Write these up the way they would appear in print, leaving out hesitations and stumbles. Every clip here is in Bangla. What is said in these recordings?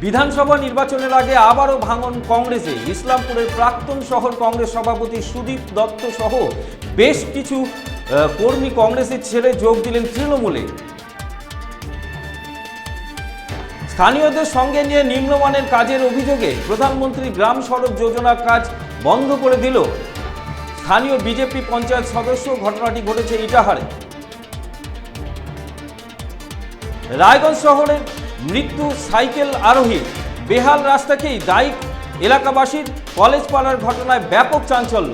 বিধানসভা নির্বাচনের আগে আবারও ভাঙন কংগ্রেসে। ইসলামপুরের প্রাক্তন শহর কংগ্রেস সভাপতি সুদীপ দত্ত সহ বেশ কিছু কর্মী কংগ্রেসের ছেড়ে যোগ দিলেন তৃণমূলে। স্থানীয়দের সঙ্গে নিয়ে নিম্নমানের কাজের অভিযোগে প্রধানমন্ত্রী গ্রাম সড়ক যোজনার কাজ বন্ধ করে দিল স্থানীয় বিজেপি পঞ্চায়েত সদস্য। ঘটনাটি ঘটেছে ইটাহারে। রায়গঞ্জ শহরের মৃত্যু সাইকেল আরোহী, বেহাল রাস্তাকেই দায়ী এলাকাবাসীর। কলেজ পাড়ার ঘটনায় ব্যাপক চাঞ্চল্য।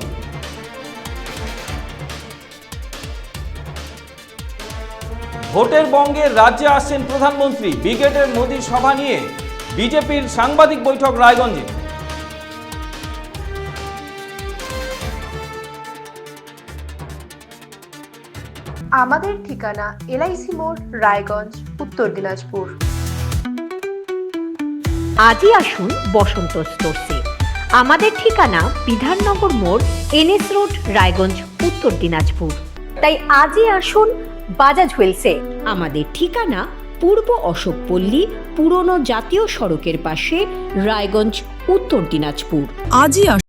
ভোটের বঙ্গে রাজ্যে আসছেন প্রধানমন্ত্রী। ব্রিগেডের মোদির সভা নিয়ে বিজেপির সাংবাদিক বৈঠক রায়গঞ্জে। আমাদের ঠিকানা LIC মোড়, রায়গঞ্জ, উত্তর দিনাজপুর। আজই আসুন বসন্ত স্টোরসে। আমাদের ঠিকানা বিধাননগর মোড়, NS রোড, রায়গঞ্জ, উত্তর দিনাজপুর। তাই আজই আসুন বাজাজ হুইলসে। আমাদের ঠিকানা পূর্ব অশোকপল্লী, পুরনো জাতীয় সড়কের পাশে, রায়গঞ্জ, উত্তর দিনাজপুর। আজই